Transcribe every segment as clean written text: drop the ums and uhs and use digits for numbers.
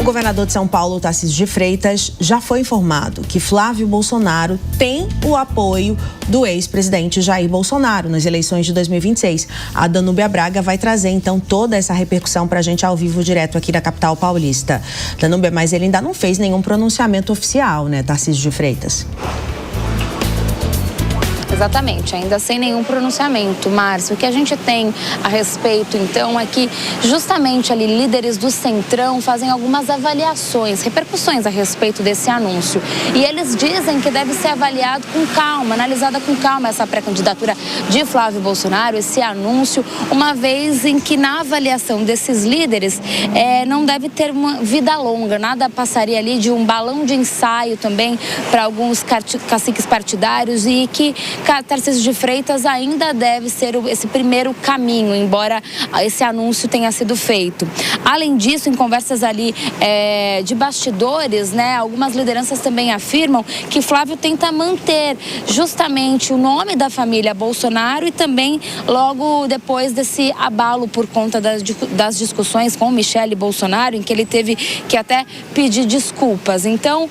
O governador de São Paulo, Tarcísio de Freitas, já foi informado que Flávio Bolsonaro tem o apoio do ex-presidente Jair Bolsonaro nas eleições de 2026. A Danúbia Braga vai trazer, então, toda essa repercussão para a gente ao vivo, direto aqui da capital paulista. Danúbia, mas ele ainda não fez nenhum pronunciamento oficial, né, Tarcísio de Freitas? Exatamente, ainda sem nenhum pronunciamento, Márcio. O que a gente tem a respeito, então, é que justamente ali líderes do Centrão fazem algumas avaliações, repercussões a respeito desse anúncio. E eles dizem que deve ser avaliado com calma, analisada com calma essa pré-candidatura de Flávio Bolsonaro, esse anúncio, uma vez em que na avaliação desses líderes não deve ter uma vida longa, nada passaria ali de um balão de ensaio também para alguns caciques partidários e que Tarcísio de Freitas ainda deve ser esse primeiro caminho, embora esse anúncio tenha sido feito. Além disso, em conversas ali de bastidores, né, algumas lideranças também afirmam que Flávio tenta manter justamente o nome da família Bolsonaro e também logo depois desse abalo por conta das discussões com Michele Bolsonaro, em que ele teve que até pedir desculpas. Então,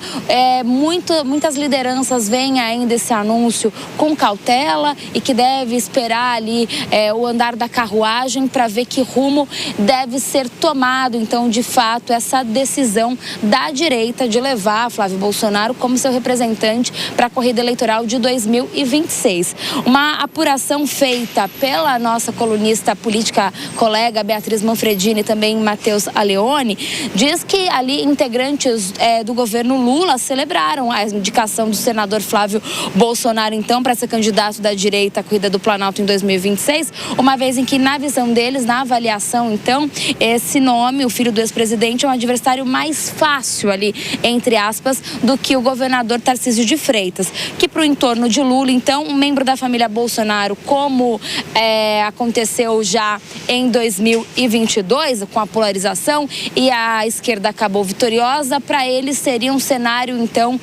muitas lideranças veem ainda esse anúncio com cautela e que deve esperar ali o andar da carruagem para ver que rumo deve ser tomado, então, de fato, essa decisão da direita de levar Flávio Bolsonaro como seu representante para a corrida eleitoral de 2026. Uma apuração feita pela nossa colunista política colega Beatriz Manfredini e também Matheus Aleone diz que ali integrantes do governo Lula celebraram a indicação do senador Flávio Bolsonaro, então, para ser candidato da direita à corrida do Planalto em 2026, uma vez em que, na visão deles, na avaliação, então, esse nome, o filho do ex-presidente, é um adversário mais fácil ali, entre aspas, do que o governador Tarcísio de Freitas, que para o entorno de Lula, então, um membro da família Bolsonaro, como aconteceu já em 2022, com a polarização e a esquerda acabou vitoriosa, para ele seria um cenário, então,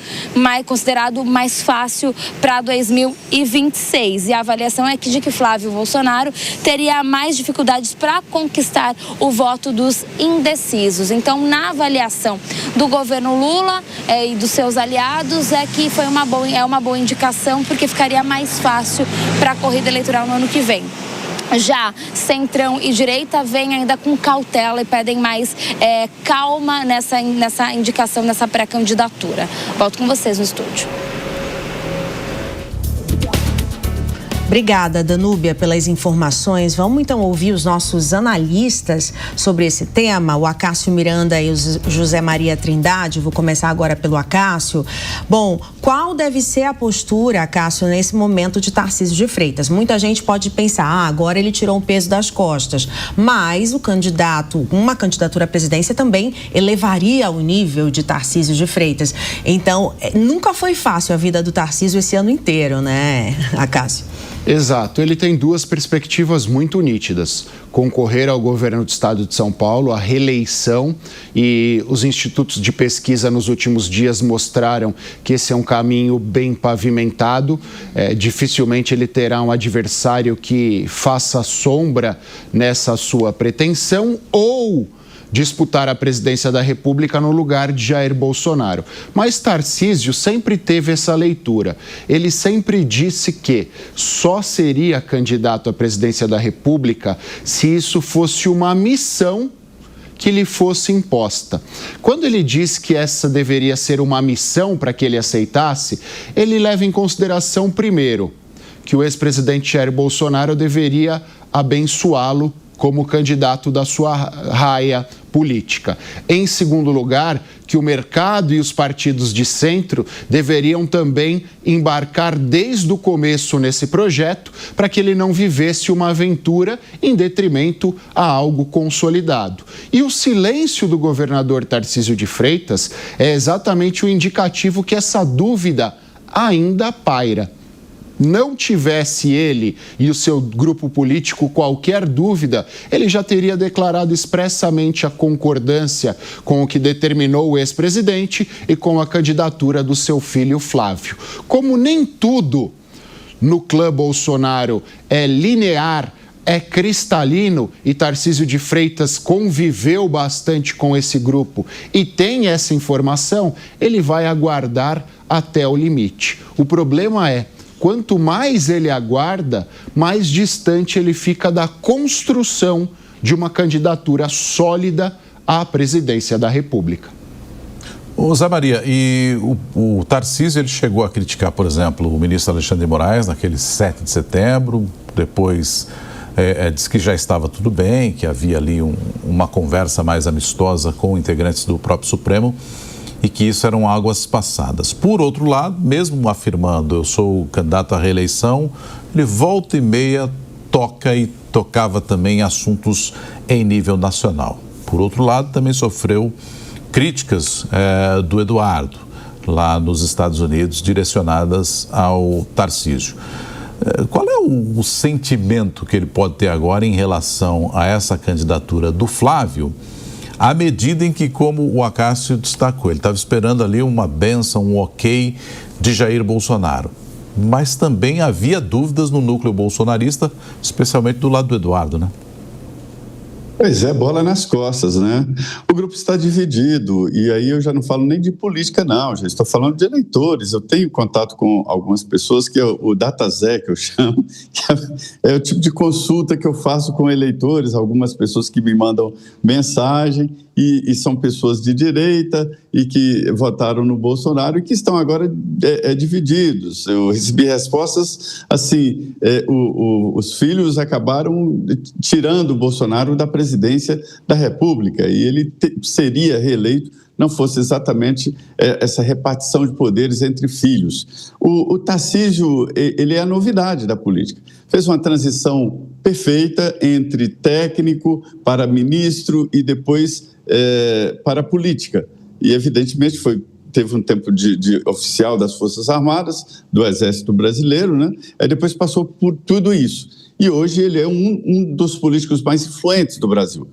considerado mais fácil para 2026. E a avaliação é de que Flávio Bolsonaro teria mais dificuldades para conquistar o voto dos indecisos. Então, na avaliação do governo Lula e dos seus aliados, que foi uma boa indicação, porque ficaria mais fácil para a corrida eleitoral no ano que vem. Já Centrão e direita vêm ainda com cautela e pedem mais calma nessa indicação, nessa pré-candidatura. Volto com vocês no estúdio. Obrigada, Danúbia, pelas informações. Vamos então ouvir os nossos analistas sobre esse tema, o Acácio Miranda e o José Maria Trindade. Vou começar agora pelo Acácio. Bom, qual deve ser a postura, Acácio, nesse momento de Tarcísio de Freitas? Muita gente pode pensar, agora ele tirou um peso das costas, mas uma candidatura à presidência também elevaria o nível de Tarcísio de Freitas. Então, nunca foi fácil a vida do Tarcísio esse ano inteiro, né, Acácio? Exato, ele tem duas perspectivas muito nítidas: concorrer ao governo do estado de São Paulo, a reeleição, e os institutos de pesquisa nos últimos dias mostraram que esse é um caminho bem pavimentado. Dificilmente ele terá um adversário que faça sombra nessa sua pretensão, ou disputar a presidência da República no lugar de Jair Bolsonaro. Mas Tarcísio sempre teve essa leitura. Ele sempre disse que só seria candidato à presidência da República se isso fosse uma missão que lhe fosse imposta. Quando ele diz que essa deveria ser uma missão para que ele aceitasse, ele leva em consideração, primeiro, que o ex-presidente Jair Bolsonaro deveria abençoá-lo como candidato da sua raia política. Em segundo lugar, que o mercado e os partidos de centro deveriam também embarcar desde o começo nesse projeto para que ele não vivesse uma aventura em detrimento a algo consolidado. E o silêncio do governador Tarcísio de Freitas é exatamente o indicativo que essa dúvida ainda paira. Não tivesse ele e o seu grupo político qualquer dúvida, ele já teria declarado expressamente a concordância com o que determinou o ex-presidente e com a candidatura do seu filho Flávio. Como nem tudo no clã Bolsonaro é linear, é cristalino e Tarcísio de Freitas conviveu bastante com esse grupo e tem essa informação, ele vai aguardar até o limite. O problema é, quanto mais ele aguarda, mais distante ele fica da construção de uma candidatura sólida à presidência da República. Ô Zé Maria, e o Tarcísio, ele chegou a criticar, por exemplo, o ministro Alexandre de Moraes naquele 7 de setembro, depois disse que já estava tudo bem, que havia ali uma conversa mais amistosa com integrantes do próprio Supremo e que isso eram águas passadas. Por outro lado, mesmo afirmando eu sou candidato à reeleição, ele volta e meia toca e tocava também assuntos em nível nacional. Por outro lado, também sofreu críticas do Eduardo, lá nos Estados Unidos, direcionadas ao Tarcísio. Qual é o sentimento que ele pode ter agora em relação a essa candidatura do Flávio, à medida em que, como o Acácio destacou, ele estava esperando ali uma bênção, um ok de Jair Bolsonaro, mas também havia dúvidas no núcleo bolsonarista, especialmente do lado do Eduardo, né? Pois é, bola nas costas, né? O grupo está dividido, e aí eu já não falo nem de política, não, já estou falando de eleitores. Eu tenho contato com algumas pessoas, que é o DataZé, que eu chamo, que é o tipo de consulta que eu faço com eleitores, algumas pessoas que me mandam mensagem, e são pessoas de direita e que votaram no Bolsonaro e que estão agora divididos. Eu recebi respostas assim, os filhos acabaram tirando o Bolsonaro da presidência da República e ele seria reeleito não fosse exatamente essa repartição de poderes entre filhos. O Tarcísio, ele é a novidade da política. Fez uma transição perfeita entre técnico para ministro e depois para a política. E, evidentemente, teve um tempo de oficial das Forças Armadas, do Exército Brasileiro, né? Aí depois passou por tudo isso. E hoje ele é um dos políticos mais influentes do Brasil.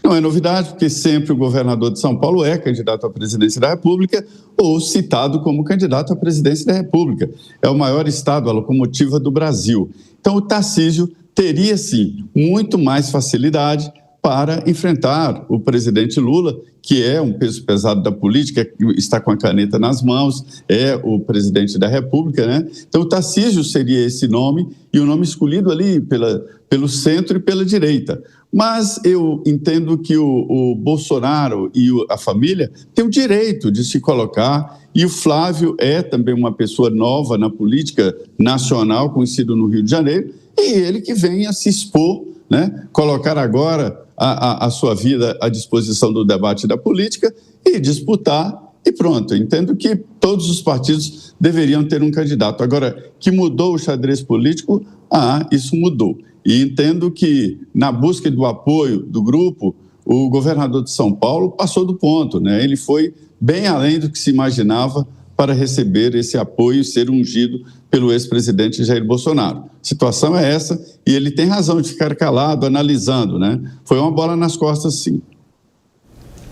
Não é novidade, porque sempre o governador de São Paulo é candidato à presidência da República ou citado como candidato à presidência da República. É o maior estado, a locomotiva do Brasil. Então, o Tarcísio teria, sim, muito mais facilidade para enfrentar o presidente Lula, que é um peso pesado da política, está com a caneta nas mãos, é o presidente da República, né? Então, o Tarcísio seria esse nome, e o nome escolhido ali pelo centro e pela direita. Mas eu entendo que o Bolsonaro e a família têm o direito de se colocar, e o Flávio é também uma pessoa nova na política nacional, conhecido no Rio de Janeiro, e ele que vem a se expor, né? Colocar agora a sua vida à disposição do debate da política e disputar, e pronto. Eu entendo que todos os partidos deveriam ter um candidato. Agora, que mudou o xadrez político, isso mudou. E entendo que, na busca do apoio do grupo, o governador de São Paulo passou do ponto, né? Ele foi bem além do que se imaginava para receber esse apoio e ser ungido pelo ex-presidente Jair Bolsonaro. A situação é essa, e ele tem razão de ficar calado, analisando, né? Foi uma bola nas costas, sim.